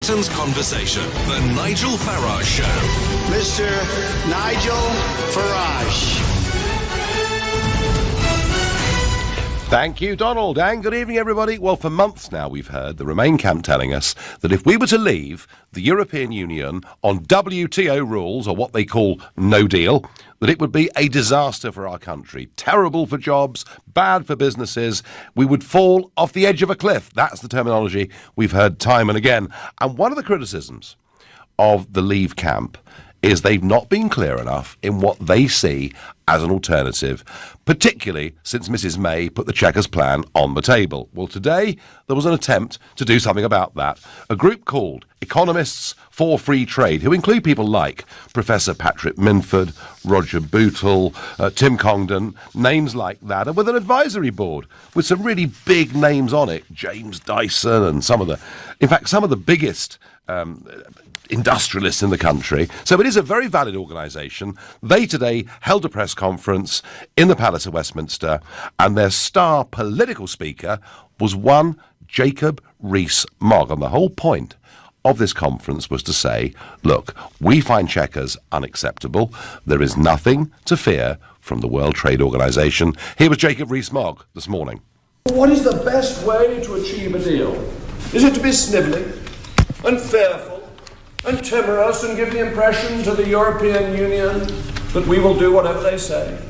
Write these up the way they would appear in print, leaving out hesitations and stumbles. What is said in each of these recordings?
Britain's conversation, The Nigel Farage Show. Mr. Nigel Farage. Thank you, Donald, and good evening, everybody. Well, for months now, we've heard the Remain camp telling us that if we were to leave the European Union on WTO rules, or what they call no deal, that it would be a disaster for our country, terrible for jobs, bad for businesses. We would fall off the edge of a cliff. That's the terminology we've heard time and again. And one of the criticisms of the Leave camp is they've not been clear enough in what they see as an alternative, particularly since Mrs May put the Chequers plan on the table. Well, today there was an attempt to do something about that. A group called Economists for Free Trade, who include people like Professor Patrick Minford, Roger Bootle, Tim Congdon, names like that, and with an advisory board with some really big names on it, James Dyson and some of the biggest industrialists in the country. So it is a very valid organisation. They today held a press conference in the Palace of Westminster, and their star political speaker was one Jacob Rees-Mogg. And the whole point of this conference was to say, look, we find Chequers unacceptable. There is nothing to fear from the World Trade Organization. Here was Jacob Rees-Mogg this morning. What is the best way to achieve a deal? Is it to be snivelling and fearful and timorous and give the impression to the European Union that we will do whatever they say,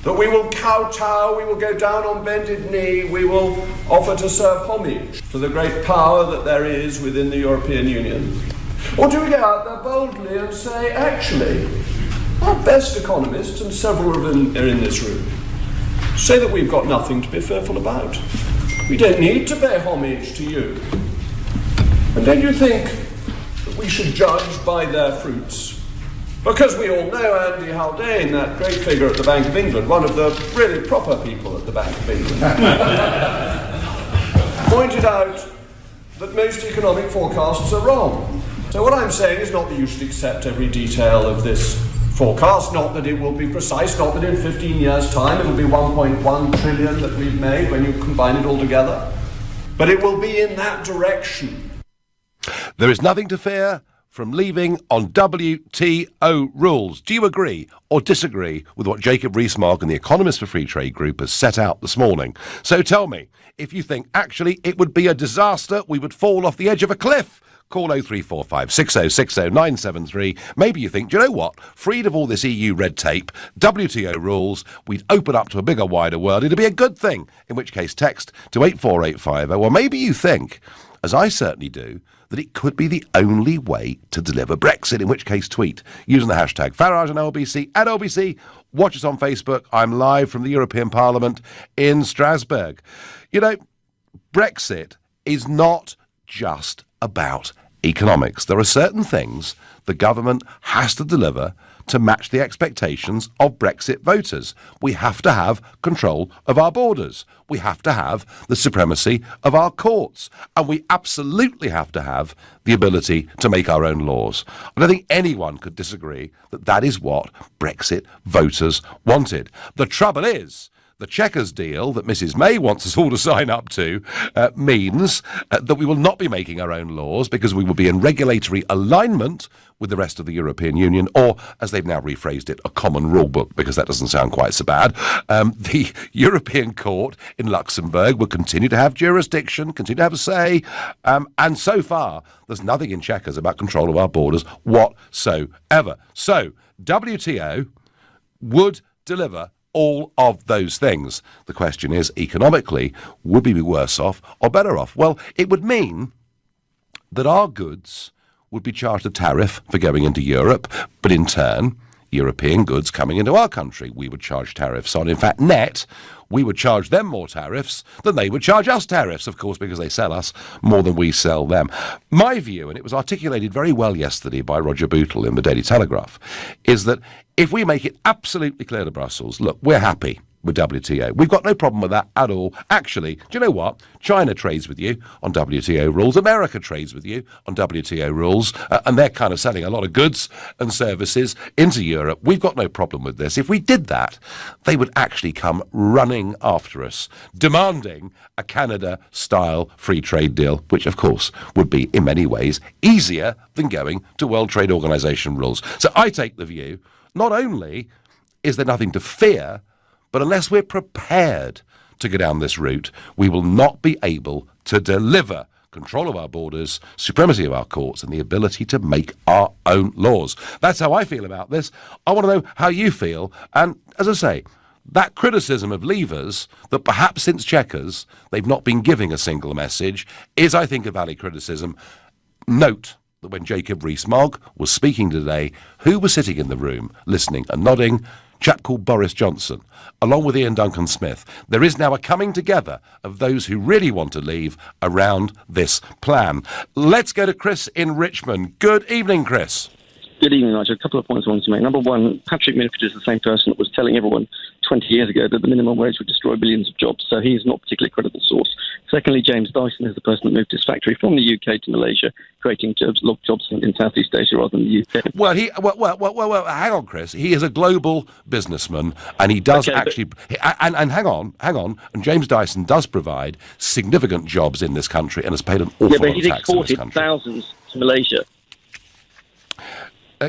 that we will kowtow, we will go down on bended knee, we will offer to serve homage to the great power that there is within the European Union? Or do we go out there boldly and say, actually, our best economists, and several of them are in this room, say that we've got nothing to be fearful about. We don't need to pay homage to you. And don't you think that we should judge by their fruits? Because we all know Andy Haldane, that great figure at the Bank of England, one of the really proper people at the Bank of England, pointed out that most economic forecasts are wrong. So what I'm saying is not that you should accept every detail of this forecast, not that it will be precise, not that in 15 years' time it will be 1.1 trillion that we've made when you combine it all together, but it will be in that direction. There is nothing to fear from leaving on WTO rules. Do you agree or disagree with what Jacob Rees-Mogg and the Economists for Free Trade group has set out this morning? So tell me if you think actually it would be a disaster, we would fall off the edge of a cliff. Call 0345 6060 973. Maybe you think, do you know what? Freed of all this EU red tape, WTO rules, we'd open up to a bigger, wider world. It'd be a good thing. In which case, text to 84850. Or maybe you think, as I certainly do, that it could be the only way to deliver Brexit, in which case tweet using the hashtag Farage and LBC at LBC. Watch us on Facebook. I'm live from the European Parliament in Strasbourg. You know, Brexit is not just about economics. There are certain things the government has to deliver to match the expectations of Brexit voters. We have to have control of our borders. We have to have the supremacy of our courts. And we absolutely have to have the ability to make our own laws. I don't think anyone could disagree that that is what Brexit voters wanted. The trouble is, the Chequers deal that Mrs May wants us all to sign up to means that we will not be making our own laws because we will be in regulatory alignment with the rest of the European Union, or, as they've now rephrased it, a common rule book, because that doesn't sound quite so bad. The European Court in Luxembourg will continue to have jurisdiction, continue to have a say, and so far there's nothing in Chequers about control of our borders whatsoever. So, WTO would deliver all of those things. The question is, economically, would we be worse off or better off? Well, it would mean that our goods would be charged a tariff for going into Europe, but in turn, European goods coming into our country, we would charge tariffs on. In fact, net, we would charge them more tariffs than they would charge us tariffs, of course, because they sell us more than we sell them. My view, and it was articulated very well yesterday by Roger Bootle in the Daily Telegraph, is that if we make it absolutely clear to Brussels, look, we're happy with WTO. We've got no problem with that at all. Actually, do you know what? China trades with you on WTO rules. America trades with you on WTO rules. And they're kind of selling a lot of goods and services into Europe. We've got no problem with this. If we did that, they would actually come running after us, demanding a Canada-style free trade deal, which, of course, would be, in many ways, easier than going to World Trade Organization rules. So I take the view, not only is there nothing to fear, but unless we're prepared to go down this route, we will not be able to deliver control of our borders, supremacy of our courts, and the ability to make our own laws. That's how I feel about this. I want to know how you feel. And as I say, that criticism of leavers, that perhaps since Chequers they've not been giving a single message, is, I think, a valid criticism. Note that when Jacob Rees-Mogg was speaking today, who was sitting in the room, listening and nodding? A chap called Boris Johnson, along with Ian Duncan Smith. There is now a coming together of those who really want to leave around this plan. Let's go to Chris in Richmond. Good evening, Chris. Good evening, Nigel. A couple of points I wanted to make. Number one, Patrick Minford is the same person that was telling everyone 20 years ago that the minimum wage would destroy billions of jobs, so he is not a particularly credible source. Secondly, James Dyson is the person that moved his factory from the UK to Malaysia, creating jobs in Southeast Asia rather than the UK. Well, hang on, Chris. He is a global businessman, and he does and hang on, and James Dyson does provide significant jobs in this country and has paid an awful lot of tax in this country. He's exported thousands to Malaysia.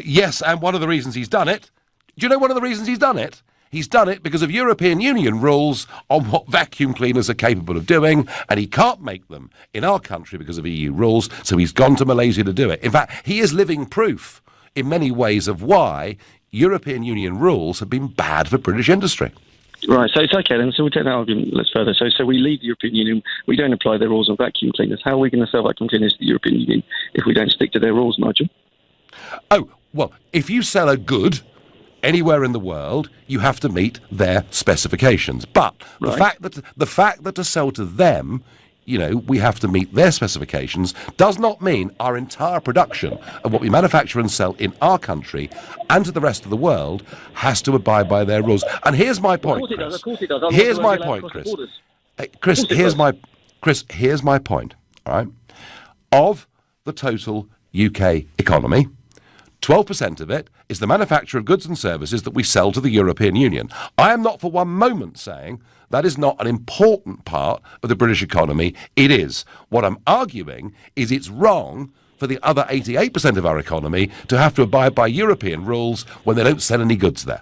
Yes, and one of the reasons he's done it, do you know one of the reasons he's done it? He's done it because of European Union rules on what vacuum cleaners are capable of doing, and he can't make them in our country because of EU rules, so he's gone to Malaysia to do it. In fact, he is living proof in many ways of why European Union rules have been bad for British industry. Right, so it's okay then. So we'll take that argument less further. So we leave the European Union, we don't apply their rules on vacuum cleaners. How are we going to sell vacuum cleaners to the European Union if we don't stick to their rules, Nigel? Oh, well, if you sell a good anywhere in the world, you have to meet their specifications. But the fact that to sell to them, you know, we have to meet their specifications, does not mean our entire production of what we manufacture and sell in our country and to the rest of the world has to abide by their rules. And here's my point, Chris. Of course it does. Here's my point, Chris. Chris, here's my point, all right? Of the total UK economy, 12% of it is the manufacture of goods and services that we sell to the European Union. I am not for one moment saying that is not an important part of the British economy. It is. What I'm arguing is it's wrong for the other 88% of our economy to have to abide by European rules when they don't sell any goods there.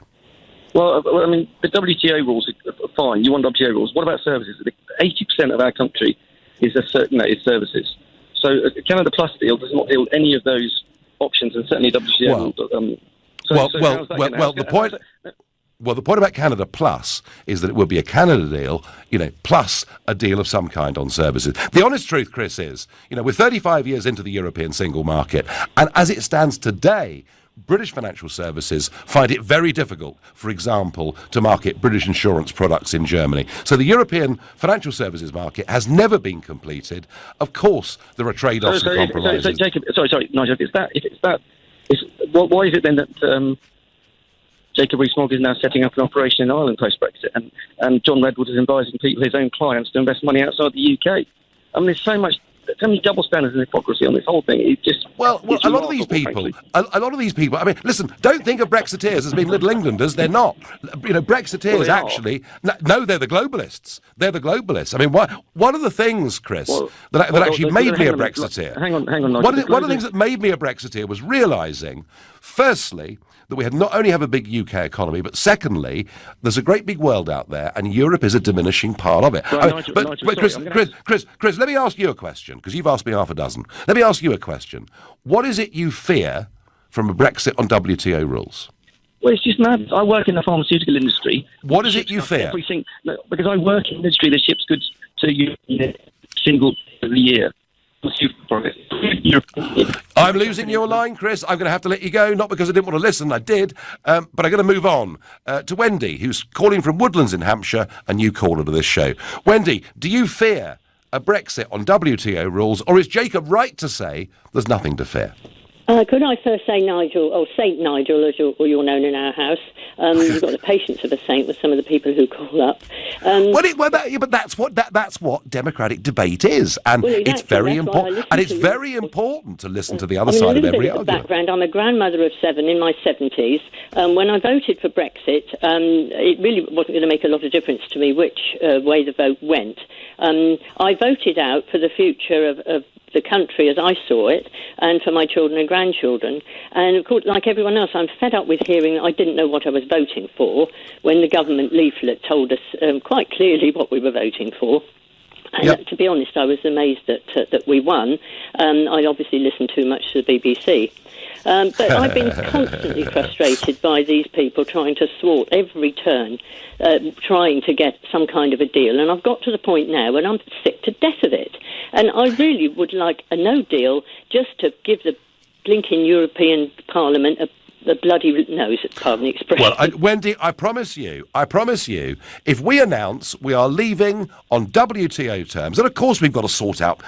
Well, I mean, the WTO rules are fine. You want WTO rules. What about services? 80% of our country is services. So a Canada Plus deal does not deal with any of those options, and certainly WTO. The point about Canada Plus is that it will be a Canada deal, you know, plus a deal of some kind on services. The honest truth, Chris, is, you know, we're 35 years into the European single market, and as it stands today, British financial services find it very difficult, for example, to market British insurance products in Germany. So the European financial services market has never been completed. Of course, there are trade-offs and compromises. So Jacob, sorry, Nigel. Why is it then that Jacob Rees-Mogg is now setting up an operation in Ireland post-Brexit, and John Redwood is advising people, his own clients, to invest money outside the UK? I mean, there's so many double standards and hypocrisy on this whole thing. It's just a lot of these people. I mean, listen, don't think of Brexiteers as being little Englanders. They're not. You know, Brexiteers they're the globalists. They're the globalists. I mean, one of the things, Chris, that actually made me a Brexiteer. Hang on. One of the things that made me a Brexiteer was realising, firstly, that we not only have a big UK economy, but secondly, there's a great big world out there, and Europe is a diminishing part of it. Chris, let me ask you a question, because you've asked me half a dozen. Let me ask you a question. What is it you fear from a Brexit on WTO rules? Well, it's just mad. I work in the pharmaceutical industry. What is it you fear? Everything, because I work in the industry that ships goods to you single every year. I'm losing your line, Chris. I'm going to have to let you go, not because I didn't want to listen, I did, but I'm going to move on to Wendy, who's calling from Woodlands in Hampshire, a new caller to this show. Wendy, do you fear a Brexit on WTO rules, or is Jacob right to say there's nothing to fear? Could I first say Nigel, or Saint Nigel, as you're known in our house, You've got the patience of a saint with some of the people who call up. But that's what democratic debate is, and Exactly, it's very important. And it's very important to listen to the other side of every argument. Background: I'm a grandmother of 7 in my 70s. When I voted for Brexit, it really wasn't going to make a lot of difference to me which way the vote went. I voted out for the future of the country as I saw it, and for my children and grandchildren. And of course, like everyone else, I'm fed up with hearing I didn't know what I was voting for when the government leaflet told us quite clearly what we were voting for. And to be honest, I was amazed that we won. I obviously listened too much to the BBC. But I've been constantly frustrated by these people trying to thwart every turn, trying to get some kind of a deal. And I've got to the point now when I'm sick to death of it. And I really would like a no deal just to give the blinking European Parliament a bloody nose, pardon the expression. Well, Wendy, I promise you, if we announce we are leaving on WTO terms, and of course we've got to sort out,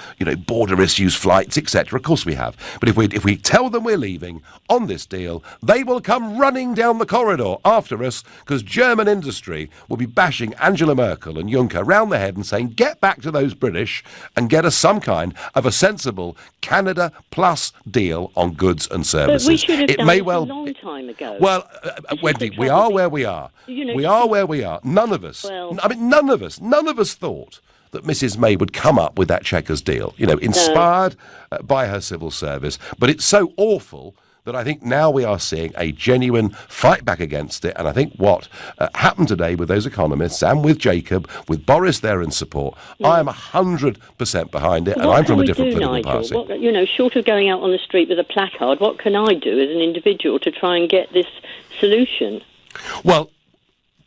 border issues, flights, etc. Of course we have. But if we tell them we're leaving on this deal, they will come running down the corridor after us, because German industry will be bashing Angela Merkel and Juncker round the head and saying, get back to those British and get us some kind of a sensible Canada plus deal on goods and services. But we should have done it a long time ago. Well, Wendy, we are where we are. We are where we are. None of us thought that Mrs. May would come up with that Chequers deal, inspired by her civil service. But it's so awful that I think now we are seeing a genuine fight back against it. And I think what happened today with those economists and with Jacob, with Boris there in support, I am 100% behind it, and I'm from a different political party. What, short of going out on the street with a placard, what can I do as an individual to try and get this solution? Well,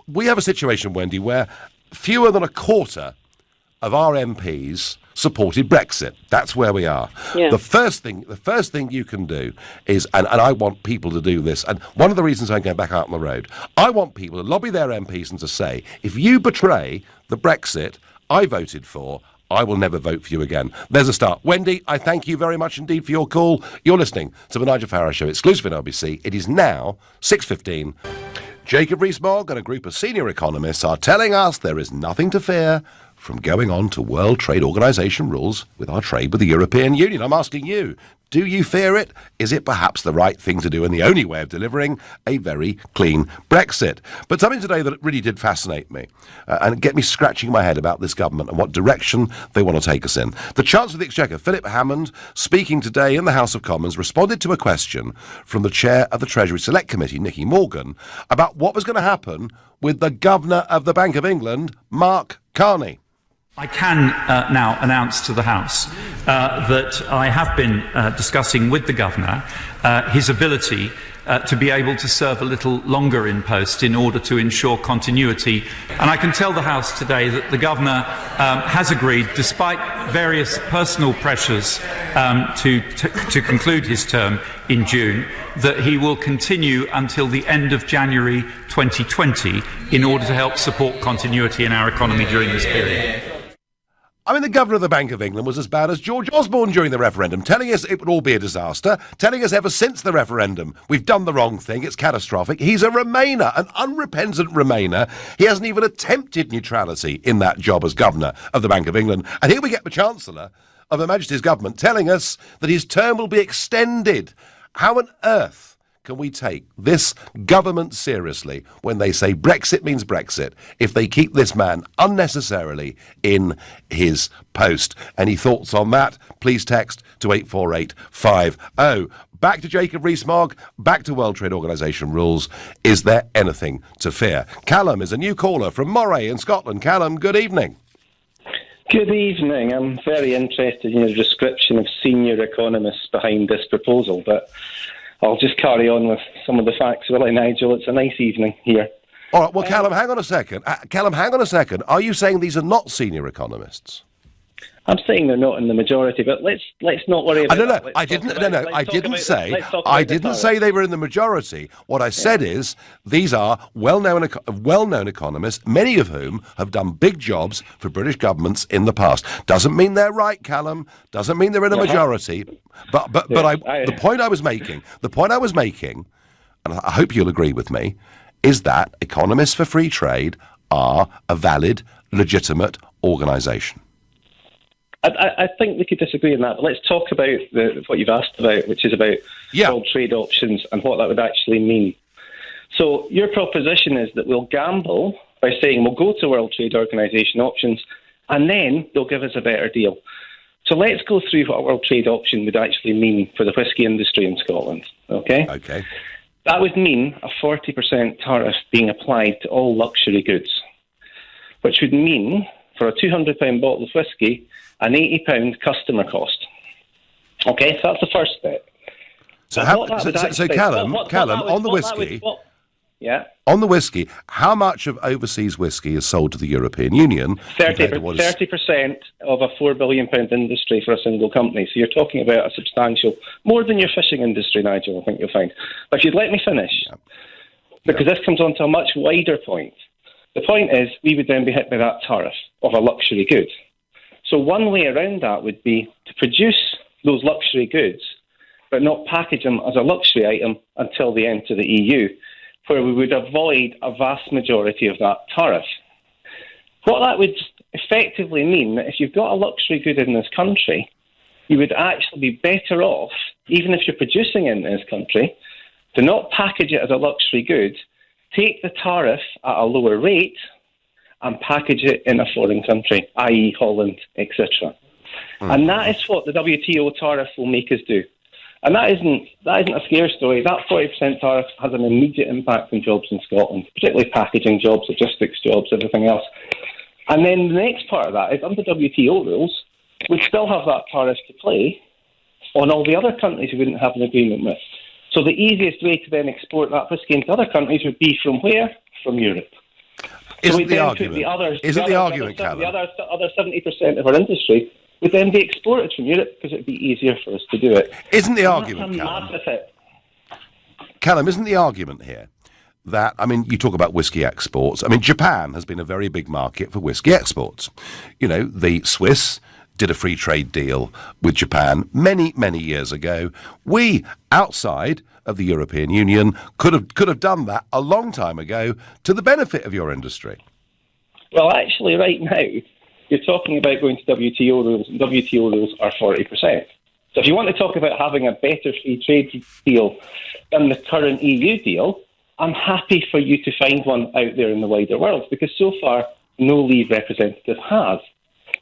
we have a situation, Wendy, where fewer than a quarter of our MPs supported Brexit. That's where we are. Yeah. The first thing you can do is, and I want people to do this, and one of the reasons I'm going back out on the road, I want people to lobby their MPs and to say, if you betray the Brexit I voted for, I will never vote for you again. There's a start. Wendy, I thank you very much indeed for your call. You're listening to the Nigel Farage Show, exclusive on LBC. It is now 6:15. Jacob Rees-Mogg and a group of senior economists are telling us there is nothing to fear from going on to World Trade Organization rules with our trade with the European Union. I'm asking you, do you fear it? Is it perhaps the right thing to do and the only way of delivering a very clean Brexit? But something today that really did fascinate me and get me scratching my head about this government and what direction they want to take us in. The Chancellor of the Exchequer, Philip Hammond, speaking today in the House of Commons, responded to a question from the chair of the Treasury Select Committee, Nicky Morgan, about what was going to happen with the Governor of the Bank of England, Mark Carney. I can now announce to the House that I have been discussing with the Governor his ability to be able to serve a little longer in post in order to ensure continuity. And I can tell the House today that the Governor has agreed, despite various personal pressures to conclude his term in June, that he will continue until the end of January 2020 in order to help support continuity in our economy during this period. I mean, the Governor of the Bank of England was as bad as George Osborne during the referendum, telling us it would all be a disaster, telling us ever since the referendum we've done the wrong thing, it's catastrophic. He's a Remainer, an unrepentant Remainer. He hasn't even attempted neutrality in that job as Governor of the Bank of England. And here we get the Chancellor of Her Majesty's Government telling us that his term will be extended. How on earth can we take this government seriously when they say Brexit means Brexit if they keep this man unnecessarily in his post? Any thoughts on that? Please text to 84850. Back to Jacob Rees-Mogg, back to World Trade Organization rules. Is there anything to fear? Callum is a new caller from Moray in Scotland. Callum, good evening. Good evening. I'm very interested in your description of senior economists behind this proposal, but I'll just carry on with some of the facts. Really, Nigel, it's a nice evening here. All right, well, Callum, hang on a second. Are you saying these are not senior economists? I'm saying they're not in the majority, but let's not worry about that. I didn't say they were in the majority. What I said is these are well-known economists, many of whom have done big jobs for British governments in the past. Doesn't mean they're right, Callum. Doesn't mean they're in a majority. The point I was making, and I hope you'll agree with me, is that Economists for Free Trade are a valid, legitimate organisation. I think we could disagree on that, but let's talk about what you've asked about, which is about world trade options and what that would actually mean. So your proposition is that we'll gamble by saying we'll go to World Trade Organisation options and then they'll give us a better deal. So let's go through what a World Trade option would actually mean for the whisky industry in Scotland, okay? Okay. That would mean a 40% tariff being applied to all luxury goods, which would mean for a £200 bottle of whisky, an £80 customer cost. Okay, so that's the first step. So Callum, on the whisky, on the whisky, how much of overseas whisky is sold to the European Union? 30% of a £4 billion industry for a single company. So you're talking about a substantial, more than your fishing industry, Nigel, I think you'll find. But if you'd let me finish, because this comes on to a much wider point. The point is, we would then be hit by that tariff of a luxury good. So one way around that would be to produce those luxury goods, but not package them as a luxury item until they enter the EU, where we would avoid a vast majority of that tariff. What that would effectively mean that if you've got a luxury good in this country, you would actually be better off, even if you're producing it in this country, to not package it as a luxury good, take the tariff at a lower rate and package it in a foreign country, i.e. Holland, etc. And that is what the WTO tariff will make us do. And that isn't a scare story. That 40% tariff has an immediate impact on jobs in Scotland, particularly packaging jobs, logistics jobs, everything else. And then the next part of that is under WTO rules, we'd still have that tariff to play on all the other countries we wouldn't have an agreement with. So the easiest way to then export that whisky into other countries would be from where? From Europe. Isn't the argument, Callum? The other 70% of our industry would then be exported from Europe because it would be easier for us to do it. Isn't the argument, Callum, isn't the argument here that, I mean, you talk about whisky exports. I mean, Japan has been a very big market for whisky exports. You know, the Swiss did a free trade deal with Japan many, many years ago. We, outside of the European Union, could have done that a long time ago to the benefit of your industry. Well, actually, right now, you're talking about going to WTO rules, and WTO rules are 40%. So if you want to talk about having a better free trade deal than the current EU deal, I'm happy for you to find one out there in the wider world, because so far, no lead representative has.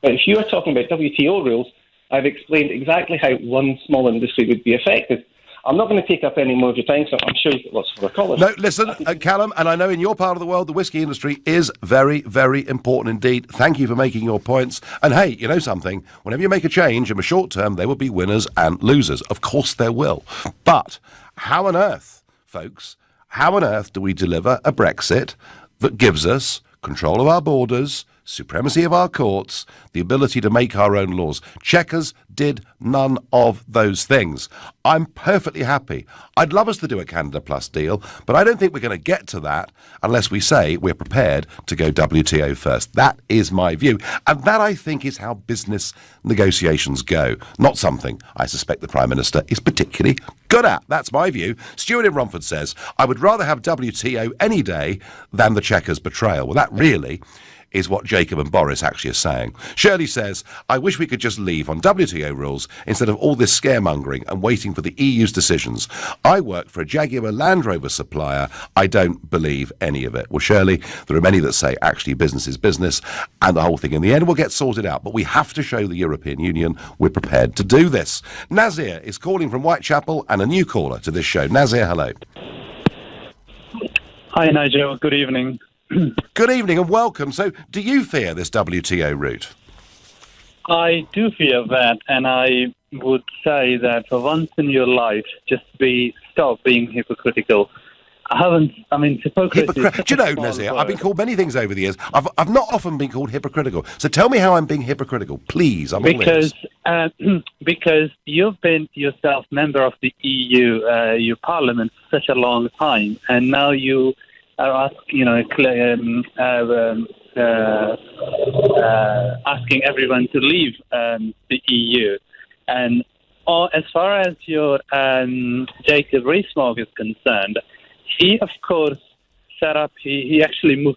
But if you are talking about WTO rules, I've explained exactly how one small industry would be affected. I'm not going to take up any more of your time, so I'm sure you've got lots of other callers. No, listen, Callum, and I know in your part of the world, the whisky industry is very, very important indeed. Thank you for making your points. And hey, you know something? Whenever you make a change in the short term, there will be winners and losers. Of course there will. But how on earth, folks, how on earth do we deliver a Brexit that gives us control of our borders, supremacy of our courts, the ability to make our own laws? Chequers did none of those things. I'm perfectly happy. I'd love us to do a Canada Plus deal, but I don't think we're going to get to that unless we say we're prepared to go WTO first. That is my view. And that, I think, is how business negotiations go. Not something I suspect the Prime Minister is particularly good at. That's my view. Stuart in Romford says, I would rather have WTO any day than the Chequers betrayal. Well, that really is what Jacob and Boris actually are saying. Shirley says, I wish we could just leave on WTO rules instead of all this scaremongering and waiting for the EU's decisions. I work for a Jaguar Land Rover supplier. I don't believe any of it. Well, Shirley, there are many that say actually business is business and the whole thing in the end will get sorted out. But we have to show the European Union we're prepared to do this. Nazir is calling from Whitechapel and a new caller to this show. Nazir, hello. Hi, Nigel. Good evening. Good evening and welcome. So, do you fear this WTO route? I do fear that, and I would say that for once in your life, just stop being hypocritical. Hypocrisy. Do you know, Nazir, I've been called many things over the years. I've not often been called hypocritical. So tell me how I'm being hypocritical, please. I'm all ears. Because you've been yourself member of the EU, your Parliament, for such a long time, and now you are asking everyone to leave the EU. And as far as your Jacob Rees-Mogg is concerned, he, of course, set up, he actually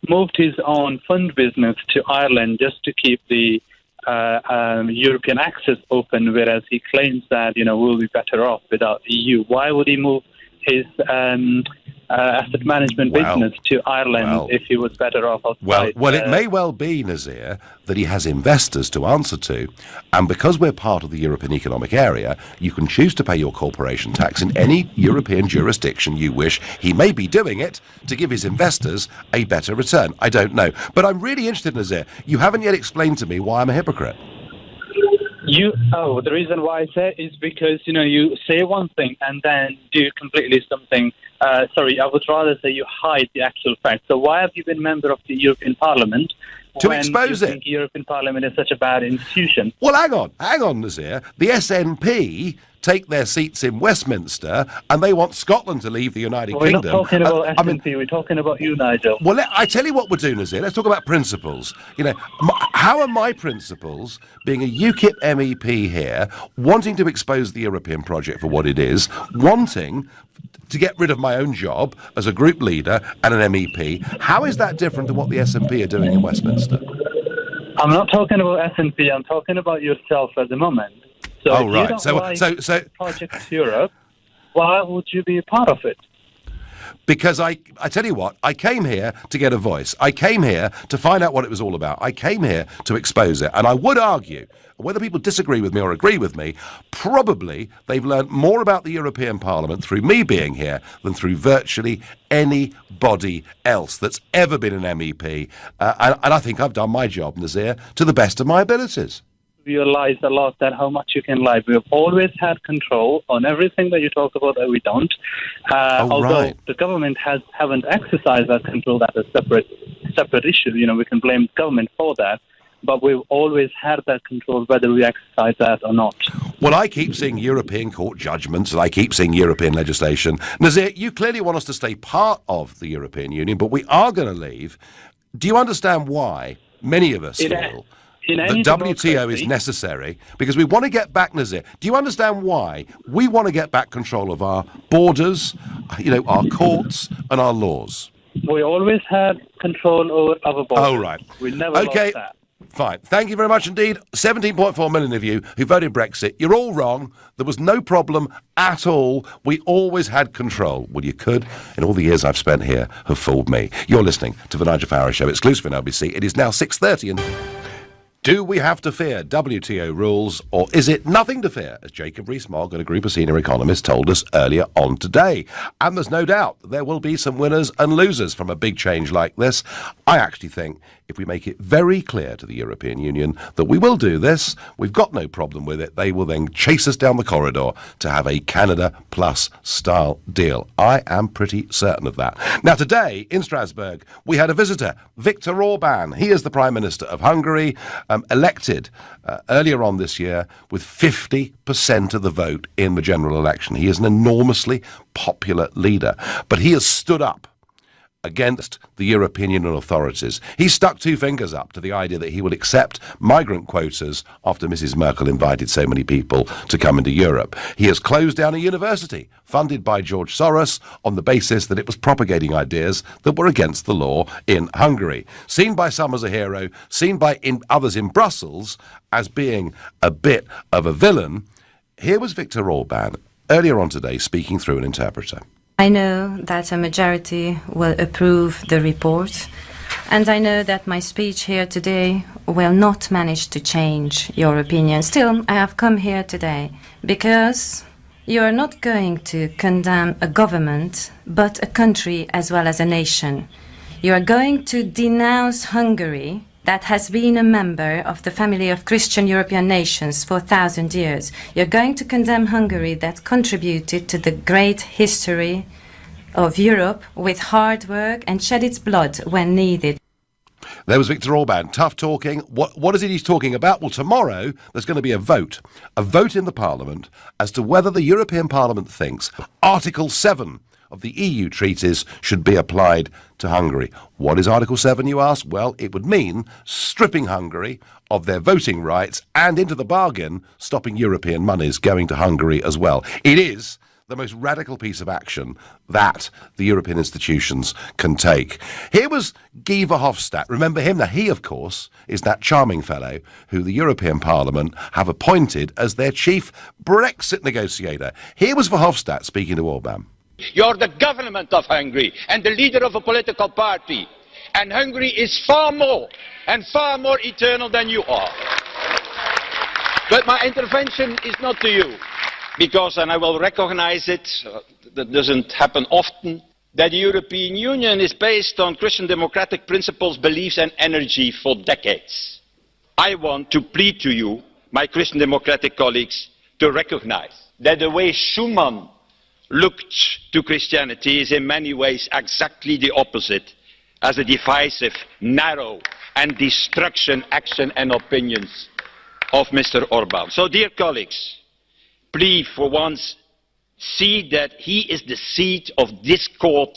moved his own fund business to Ireland just to keep the European access open, whereas he claims that, we'll be better off without the EU. Why would he move his asset management business to Ireland if he was better off outside? Well, it may well be, Nazir, that he has investors to answer to, and because we're part of the European Economic Area, you can choose to pay your corporation tax in any European jurisdiction you wish. He may be doing it to give his investors a better return. I don't know. But I'm really interested, Nazir. You haven't yet explained to me why I'm a hypocrite. The reason why I say is because, you say one thing and then do completely something. I would rather say you hide the actual fact. So why have you been member of the European Parliament to expose it? Think European Parliament is such a bad institution? Well, hang on, Nazir. The SNP take their seats in Westminster and they want Scotland to leave the United Kingdom. We're not talking about SNP, we're talking about you, Nigel. Well, I tell you what we're doing, Nazir. Let's talk about principles. How are my principles, being a UKIP MEP here, wanting to expose the European project for what it is, wanting to get rid of my own job as a group leader and an MEP, how is that different to what the SNP are doing in Westminster? I'm not talking about SNP, I'm talking about yourself at the moment. So if you don't like Project Europe, why would you be a part of it? Because I tell you what, I came here to get a voice. I came here to find out what it was all about. I came here to expose it. And I would argue, whether people disagree with me or agree with me, probably they've learned more about the European Parliament through me being here than through virtually anybody else that's ever been an MEP. And I think I've done my job, Nazir, to the best of my abilities. Realize a lot that how much you can lie. We have always had control on everything that you talk about that we don't. Although the government haven't exercised that control, that's a separate issue. We can blame the government for that. But we've always had that control whether we exercise that or not. Well, I keep seeing European court judgments and I keep seeing European legislation. Nazir, you clearly want us to stay part of the European Union, but we are going to leave. Do you understand why many of us feel that WTO is necessary? Because we want to get back, Nazir. Do you understand why we want to get back control of our borders, our courts and our laws? We always had control over our borders. Oh, right. We never lost that. Fine. Thank you very much indeed. 17.4 million of you who voted Brexit. You're all wrong. There was no problem at all. We always had control. Well, you could, in all the years I've spent here, have fooled me. You're listening to the Nigel Farage Show, exclusive on LBC. It is now 6:30 and... Do we have to fear WTO rules, or is it nothing to fear, as Jacob Rees-Mogg and a group of senior economists told us earlier on today? And there's no doubt there will be some winners and losers from a big change like this. I actually think if we make it very clear to the European Union that we will do this, we've got no problem with it, they will then chase us down the corridor to have a Canada Plus style deal. I am pretty certain of that. Now today, in Strasbourg, we had a visitor, Viktor Orban. He is the Prime Minister of Hungary, elected earlier on this year with 50% of the vote in the general election. He is an enormously popular leader, but he has stood up against the European Union authorities. He stuck two fingers up to the idea that he would accept migrant quotas after Mrs. Merkel invited so many people to come into Europe. He has closed down a university funded by George Soros on the basis that it was propagating ideas that were against the law in Hungary. Seen by some as a hero, seen by others in Brussels as being a bit of a villain, here was Viktor Orban earlier on today speaking through an interpreter. I know that a majority will approve the report, and I know that my speech here today will not manage to change your opinion. Still, I have come here today because you are not going to condemn a government, but a country as well as a nation. You are going to denounce Hungary, that has been a member of the family of Christian European nations for 1,000 years. You're going to condemn Hungary, that contributed to the great history of Europe with hard work and shed its blood when needed. There was Viktor Orban, tough talking. What is it he's talking about? Well, tomorrow there's going to be a vote in the Parliament as to whether the European Parliament thinks Article 7 of the EU treaties should be applied to Hungary. What is Article 7, you ask? Well, it would mean stripping Hungary of their voting rights and, into the bargain, stopping European monies going to Hungary as well. It is the most radical piece of action that the European institutions can take. Here was Guy Verhofstadt. Remember him? Now, he, of course, is that charming fellow who the European Parliament have appointed as their chief Brexit negotiator. Here was Verhofstadt speaking to Orban. You're the government of Hungary and the leader of a political party. And Hungary is far more and far more eternal than you are. But my intervention is not to you. Because, and I will recognize it, that doesn't happen often, that the European Union is based on Christian democratic principles, beliefs and energy for decades. I want to plead to you, my Christian democratic colleagues, to recognize that the way Schuman looked to Christianity is in many ways exactly the opposite, as a divisive, narrow and destruction action and opinions of Mr. Orban. So, dear colleagues, please for once see that he is the seed of discord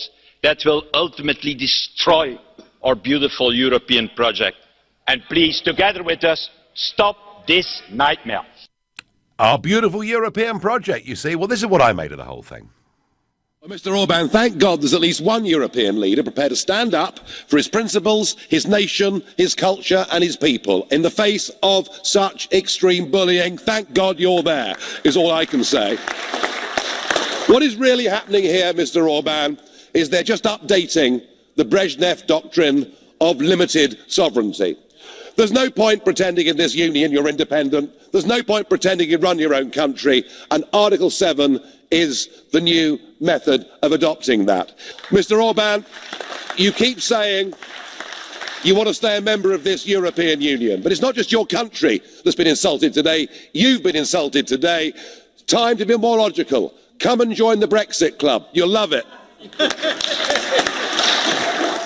that will ultimately destroy our beautiful European project. And please, together with us, stop this nightmare. Our beautiful European project, you see. Well, this is what I made of the whole thing. Well, Mr. Orban, thank God there's at least one European leader prepared to stand up for his principles, his nation, his culture and his people in the face of such extreme bullying. Thank God you're there, is all I can say. What is really happening here, Mr. Orban, is they're just updating the Brezhnev doctrine of limited sovereignty. There's no point pretending in this union you're independent. There's no point pretending you run your own country. And Article 7 is the new method of adopting that. Mr. Orban, you keep saying you want to stay a member of this European Union. But it's not just your country that's been insulted today. You've been insulted today. Time to be more logical. Come and join the Brexit club. You'll love it.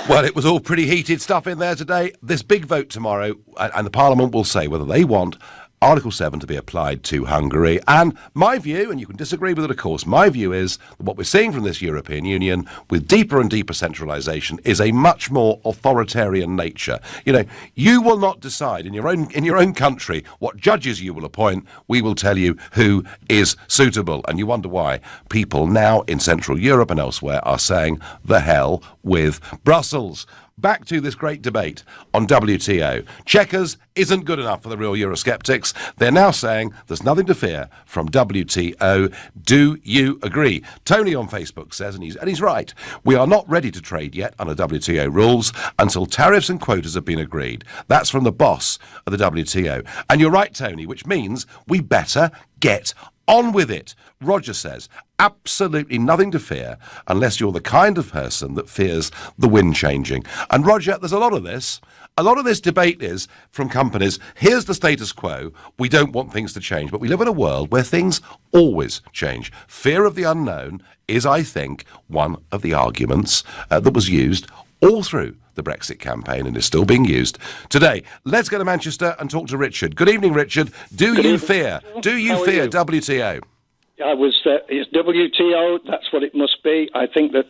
Well, it was all pretty heated stuff in there today. This big vote tomorrow, and the Parliament will say whether they want Article 7 to be applied to Hungary. And my view, and you can disagree with it, of course, my view is that what we're seeing from this European Union with deeper and deeper centralisation is a much more authoritarian nature. You know, you will not decide in your own country what judges you will appoint. We will tell you who is suitable. And you wonder why people now in Central Europe and elsewhere are saying the hell with Brussels. Back to this great debate on WTO. Chequers isn't good enough for the real Eurosceptics. They're now saying there's nothing to fear from WTO. Do you agree? Tony on Facebook says, and he's right, we are not ready to trade yet under WTO rules until tariffs and quotas have been agreed. That's from the boss of the WTO. And you're right, Tony, which means we better get on with it. Roger says, absolutely nothing to fear unless you're the kind of person that fears the wind changing. And Roger, there's a lot of this. A lot of this debate is from companies, here's the status quo, we don't want things to change, but we live in a world where things always change. Fear of the unknown is, I think, one of the arguments that was used all through the Brexit campaign and is still being used today. Let's go to Manchester and talk to Richard. Good evening, Richard. Do you fear WTO? It's WTO, that's what it must be. I think that,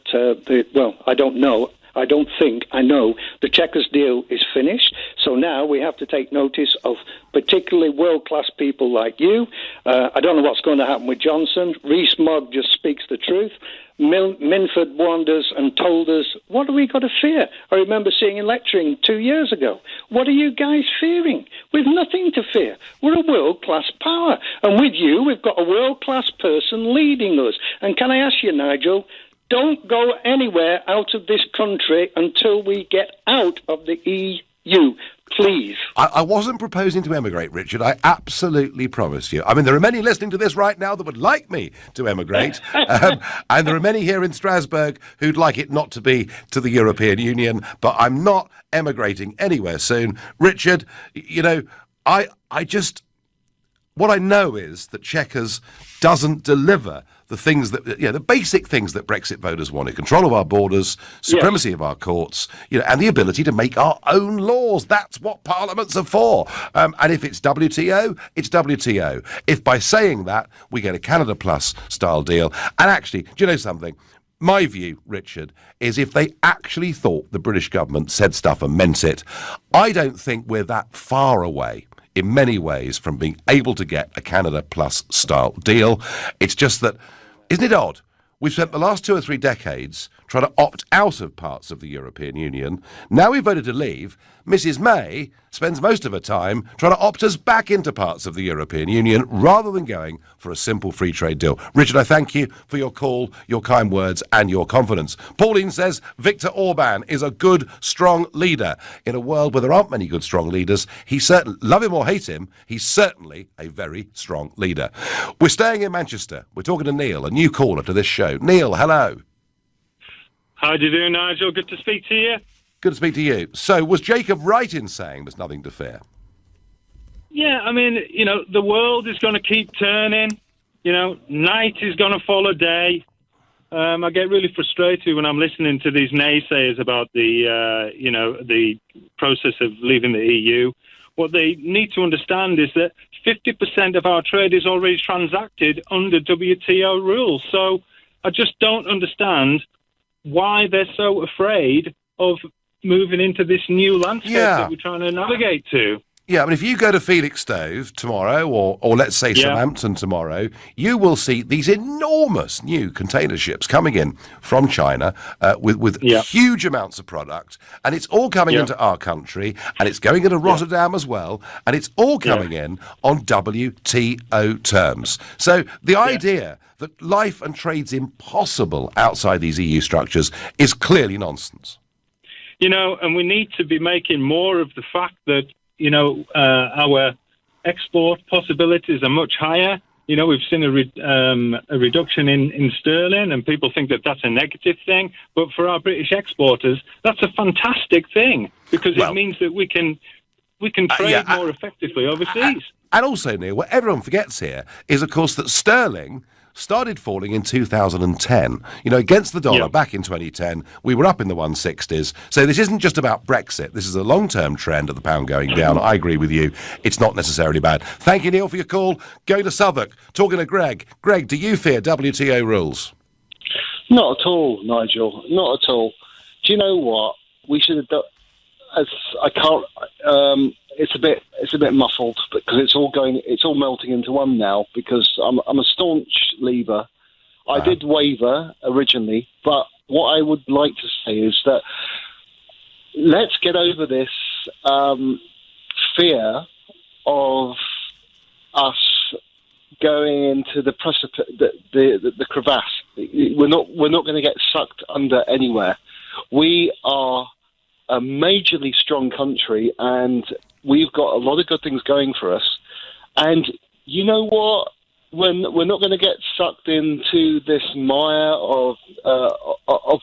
I don't know. I know the Chequers deal is finished. So now we have to take notice of particularly world-class people like you. I don't know what's going to happen with Johnson. Rees-Mogg just speaks the truth. Minford warned us and told us, what have we got to fear? I remember seeing him lecturing 2 years ago. What are you guys fearing? We've nothing to fear. We're a world-class power. And with you, we've got a world-class person leading us. And can I ask you, Nigel, don't go anywhere out of this country until we get out of the EU. Please. I wasn't proposing to emigrate, Richard. I absolutely promise you. I mean, there are many listening to this right now that would like me to emigrate. And there are many here in Strasbourg who'd like it not to be to the European Union. But I'm not emigrating anywhere soon. Richard, you know, what I know is that Chequers doesn't deliver the things that, the basic things that Brexit voters wanted: control of our borders, supremacy of our courts, and the ability to make our own laws. That's what parliaments are for. And if it's WTO, it's WTO. If by saying that we get a Canada Plus style deal, and actually, do you know something? My view, Richard, is if they actually thought the British government said stuff and meant it, I don't think we're that far away in many ways from being able to get a Canada Plus style deal. It's just that Isn't it odd? We've spent the last 2 or 3 decades trying to opt out of parts of the European Union. Now we've voted to leave. Mrs May spends most of her time trying to opt us back into parts of the European Union rather than going for a simple free trade deal. Richard, I thank you for your call, your kind words and your confidence. Pauline says Viktor Orban is a good, strong leader. In a world where there aren't many good, strong leaders, he's certainly, love him or hate him, he's certainly a very strong leader. We're staying in Manchester. We're talking to Neil, a new caller to this show. Neil, hello. How do you do, Nigel? Good to speak to you. Good to speak to you. So, was Jacob right in saying there's nothing to fear? Yeah, I mean, the world is going to keep turning. Night is going to follow day. I get really frustrated when I'm listening to these naysayers about the process of leaving the EU. What they need to understand is that 50% of our trade is already transacted under WTO rules. So I just don't understand why they're so afraid of moving into this new landscape that we're trying to navigate to. Yeah, I mean, if you go to Felixstowe tomorrow, or let's say Southampton tomorrow, you will see these enormous new container ships coming in from China with huge amounts of product, and it's all coming into our country, and it's going into Rotterdam as well, and it's all coming in on WTO terms. So the idea that life and trade's impossible outside these EU structures is clearly nonsense. And we need to be making more of the fact that our export possibilities are much higher. We've seen a reduction in sterling, and people think that that's a negative thing. But for our British exporters, that's a fantastic thing because it means that we can trade more effectively overseas. And also, Neil, what everyone forgets here is, of course, that sterling started falling in 2010. Against the dollar back in 2010, we were up in the 160s. So this isn't just about Brexit. This is a long-term trend of the pound going down. I agree with you. It's not necessarily bad. Thank you, Neil, for your call. Going to Southwark, talking to Greg. Greg, do you fear WTO rules? Not at all, Nigel. Not at all. Do you know what? We should have done... I can't... It's a bit muffled because it's all melting into one now because I'm a staunch leaver. I did waver originally, but what I would like to say is that let's get over this fear of us going into the precipice, the crevasse. We're not going to get sucked under anywhere. We are a majorly strong country, and we've got a lot of good things going for us. And you know what? We're not going to get sucked into this mire of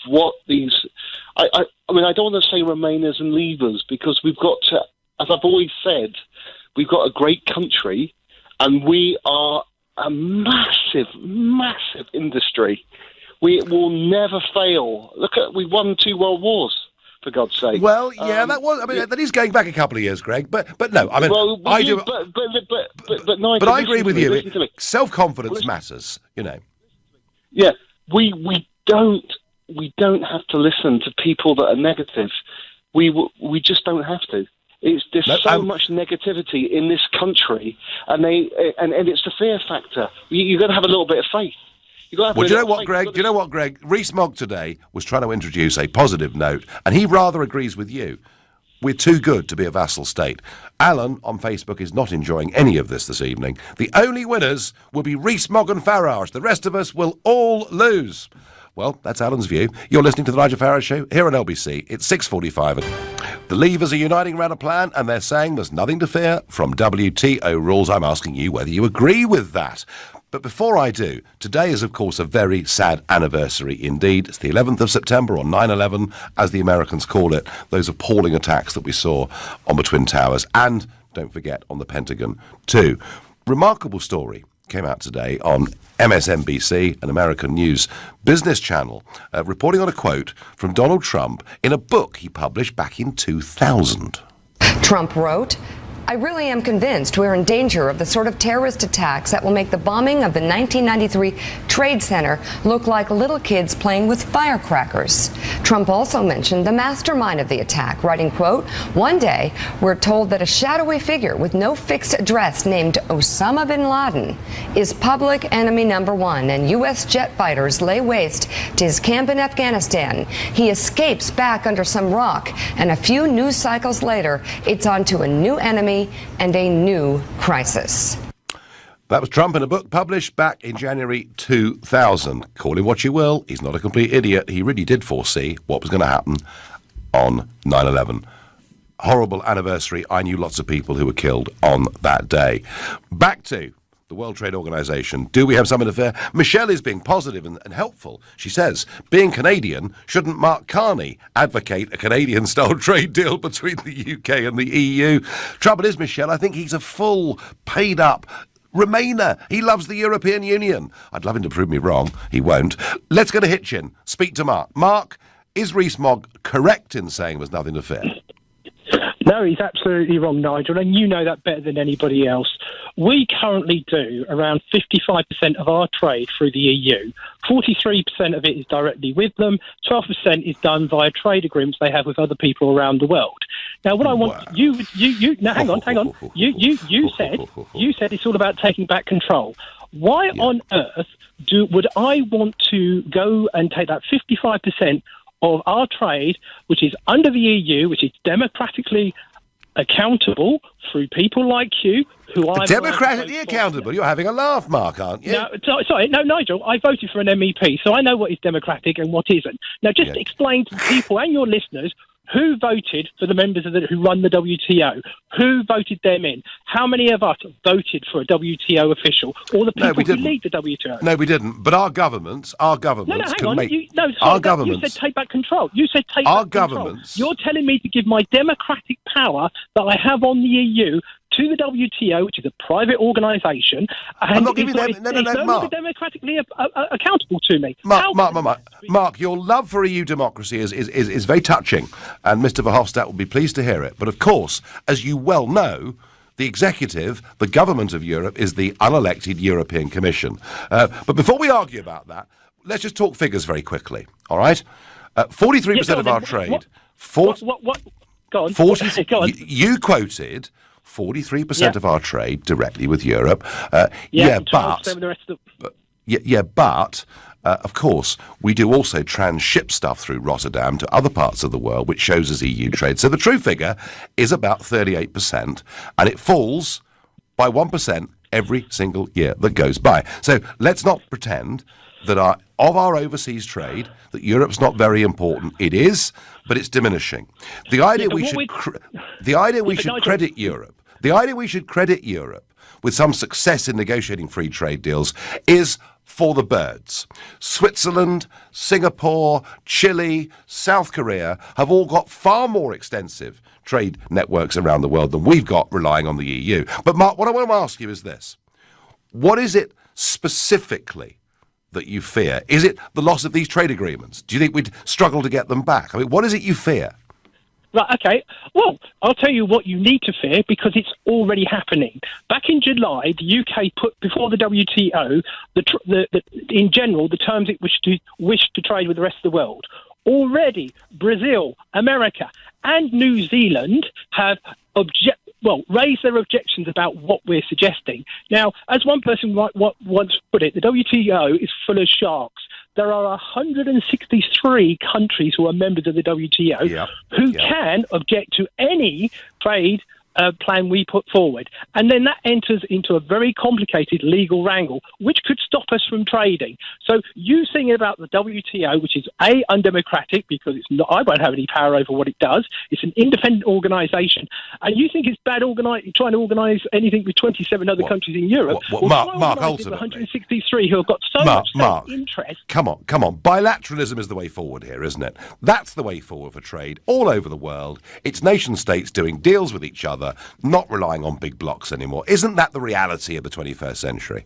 what these... I mean, I don't want to say Remainers and Leavers because we've got to, as I've always said, we've got a great country and we are a massive, massive industry. We will never fail. Look at, we won 2 world wars. For God's sake. Well, that is going back a couple of years, Greg. But no, I mean, I do. But I agree with you. Self-confidence matters, Yeah, we don't have to listen to people that are negative. We just don't have to. There's so much negativity in this country, and it's the fear factor. You've got to have a little bit of faith. Well, do you know what, Greg? Rees-Mogg today was trying to introduce a positive note, and he rather agrees with you. We're too good to be a vassal state. Alan on Facebook is not enjoying any of this evening. The only winners will be Rees-Mogg and Farage. The rest of us will all lose. Well, that's Alan's view. You're listening to the Nigel Farage Show here on LBC. It's 6:45. The Leavers are uniting around a plan, and they're saying there's nothing to fear from WTO rules. I'm asking you whether you agree with that. But before I do, today is, of course, a very sad anniversary indeed. It's the 11th of September, or 9/11, as the Americans call it, those appalling attacks that we saw on the Twin Towers, and, don't forget, on the Pentagon too. Remarkable story came out today on MSNBC, an American news business channel, reporting on a quote from Donald Trump in a book he published back in 2000. Trump wrote, I really am convinced we're in danger of the sort of terrorist attacks that will make the bombing of the 1993 Trade Center look like little kids playing with firecrackers. Trump also mentioned the mastermind of the attack, writing, quote, "One day, we're told that a shadowy figure with no fixed address named Osama bin Laden is public enemy number one, and U.S. jet fighters lay waste to his camp in Afghanistan. He escapes back under some rock, and a few news cycles later, it's on to a new enemy and a new crisis." That was Trump in a book published back in January 2000. Call him what you will, he's not a complete idiot. He really did foresee what was going to happen on 9/11. Horrible anniversary. I knew lots of people who were killed on that day. Back to the World Trade Organization. Do we have something to fear? Michelle is being positive and helpful. She says, being Canadian, shouldn't Mark Carney advocate a Canadian-style trade deal between the UK and the EU? Trouble is, Michelle, I think he's a full, paid-up Remainer. He loves the European Union. I'd love him to prove me wrong. He won't. Let's go to Hitchin. Speak to Mark. Mark, is Rees-Mogg correct in saying there's nothing to fear? No, he's absolutely wrong, Nigel, and you know that better than anybody else. We currently do around 55% of our trade through the EU. 43% of it is directly with them. 12% is done via trade agreements they have with other people around the world. Now, what I want now, hang on. You said it's all about taking back control. Why on earth would I want to go and take that 55% of our trade, which is under the EU, which is democratically accountable through people like you, who are democratically accountable? You're having a laugh, Mark, aren't you? No, Nigel, I voted for an MEP, so I know what is democratic and what isn't. Now, just explain to people and your listeners who voted for the members who run the WTO? Who voted them in? How many of us voted for a WTO official or the people who lead the WTO? No, we didn't. But our governments You said take back control. You said take back control. You're telling me to give my democratic power that I have on the EU to the WTO, which is a private organisation, and I'm not giving them. No, Mark. Democratically accountable to me. Mark, your love for EU democracy is very touching, and Mr. Verhofstadt will be pleased to hear it. But of course, as you well know, the executive, the government of Europe, is the unelected European Commission. But before we argue about that, let's just talk figures very quickly. All right, 43% of our trade. What? Go on. 40. Go on. You quoted 43% of our trade directly with Europe. But of course, we do also transship stuff through Rotterdam to other parts of the world, which shows as EU trade. So the true figure is about 38%, and it falls by 1% every single year that goes by. So let's not pretend that of our overseas trade, that Europe's not very important. It is, but it's diminishing. The idea we should credit Europe. The idea we should credit Europe with some success in negotiating free trade deals is for the birds. Switzerland, Singapore, Chile, South Korea have all got far more extensive trade networks around the world than we've got relying on the EU. But Mark, what I want to ask you is this. What is it specifically that you fear? Is it the loss of these trade agreements? Do you think we'd struggle to get them back? I mean, what is it you fear? Right, okay. Well, I'll tell you what you need to fear, because it's already happening. Back in July, the UK put before the WTO, in general, the terms it wished to trade with the rest of the world. Already, Brazil, America, and New Zealand have raised their objections about what we're suggesting. Now, as one person once put it, the WTO is full of sharks. There are 163 countries who are members of the WTO who can object to any trade plan we put forward. And then that enters into a very complicated legal wrangle, which could stop us from trading. So you saying about the WTO, which is undemocratic, because it's not, I won't have any power over what it does. It's an independent organisation. And you think it's bad trying to organise anything with 27 other countries in Europe. Mark, ultimately. 163 who have got so much interest. Come on. Bilateralism is the way forward here, isn't it? That's the way forward for trade all over the world. It's nation states doing deals with each other, not relying on big blocks anymore. Isn't that the reality of the 21st century?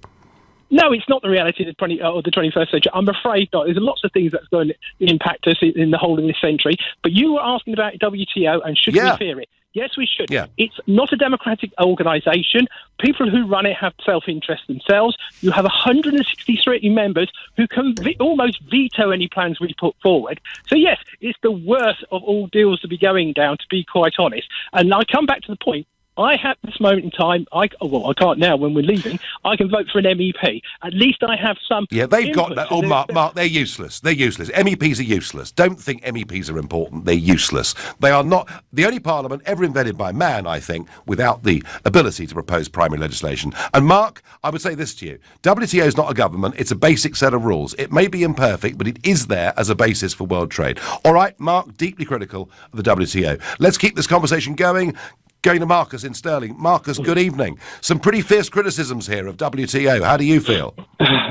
No, it's not the reality of the 21st century. I'm afraid not. There's lots of things that's going to impact us in the whole of this century. But you were asking about WTO and should we fear it? Yes, we should. Yeah. It's not a democratic organisation. People who run it have self-interest themselves. You have 163 members who can almost veto any plans we put forward. So, yes, it's the worst of all deals to be going down, to be quite honest. And I come back to the point. I have this moment in time, I can't now when we're leaving, I can vote for an MEP. At least I have some. Yeah, they've got input. that. Oh, Mark, they're useless. They're useless. MEPs are useless. Don't think MEPs are important. They're useless. They are not the only parliament ever invented by man, I think, without the ability to propose primary legislation. And Mark, I would say this to you. WTO is not a government. It's a basic set of rules. It may be imperfect, but it is there as a basis for world trade. All right, Mark, deeply critical of the WTO. Let's keep this conversation going. Going to Marcus in Stirling. Marcus, good evening. Some pretty fierce criticisms here of WTO. How do you feel?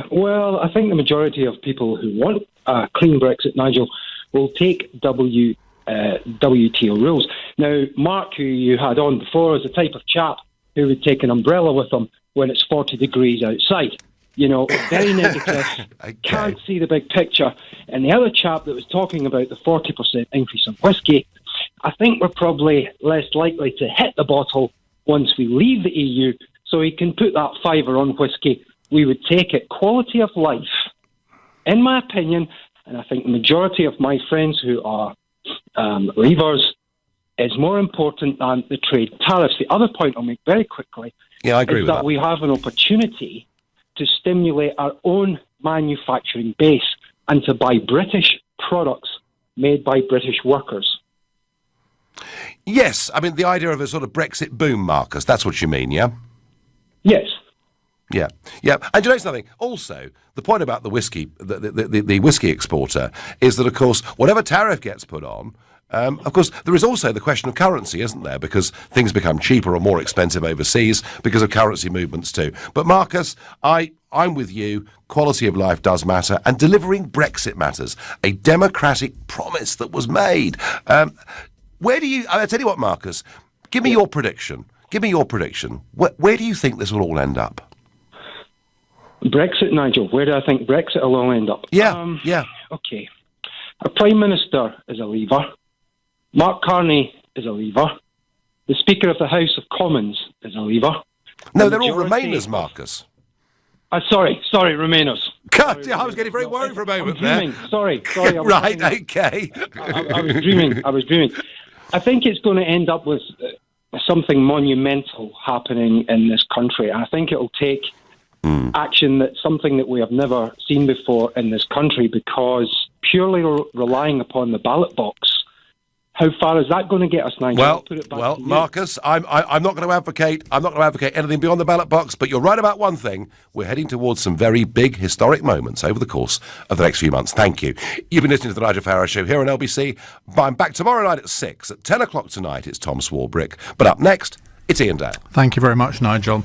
Well, I think the majority of people who want a clean Brexit, Nigel, will take WTO rules. Now, Mark, who you had on before, is the type of chap who would take an umbrella with him when it's 40 degrees outside. You know, very negative, can't see the big picture. And the other chap that was talking about the 40% increase on whisky, I think we're probably less likely to hit the bottle once we leave the EU, so he can put that fiver on whisky. We would take it. Quality of life, in my opinion, and I think the majority of my friends who are leavers, is more important than the trade tariffs. The other point I'll make very quickly I agree is with that we have an opportunity to stimulate our own manufacturing base and to buy British products made by British workers. Yes, I mean, the idea of a sort of Brexit boom, Marcus, that's what you mean, yeah? Yes. Yeah, yeah. And do you know something? Also, the point about the whiskey, the whiskey exporter, is that, of course, whatever tariff gets put on, of course, there is also the question of currency, isn't there? Because things become cheaper or more expensive overseas because of currency movements too. But Marcus, I'm with you. Quality of life does matter, and delivering Brexit matters. A democratic promise that was made. Where do you? I tell you what, Marcus. Give me your prediction. Give me your prediction. Where do you think this will all end up? Brexit, Nigel. Where do I think Brexit will all end up? Yeah, yeah. Okay. Our Prime Minister is a Leaver. Mark Carney is a Leaver. The Speaker of the House of Commons is a Leaver. No, they're all Remainers, Marcus. Sorry, Remainers. God, I was getting very worried for a moment there. Sorry. Right, okay. I was dreaming. I think it's going to end up with something monumental happening in this country. I think it will take action that's something that we have never seen before in this country, because purely relying upon the ballot box, how far is that going to get us, Nigel? Well, Marcus, I'm not going to advocate. I'm not going to advocate anything beyond the ballot box. But you're right about one thing: we're heading towards some very big historic moments over the course of the next few months. Thank you. You've been listening to the Nigel Farage Show here on LBC. I'm back tomorrow night at 6. At 10 o'clock tonight, it's Tom Swarbrick. But up next, it's Ian Dale. Thank you very much, Nigel.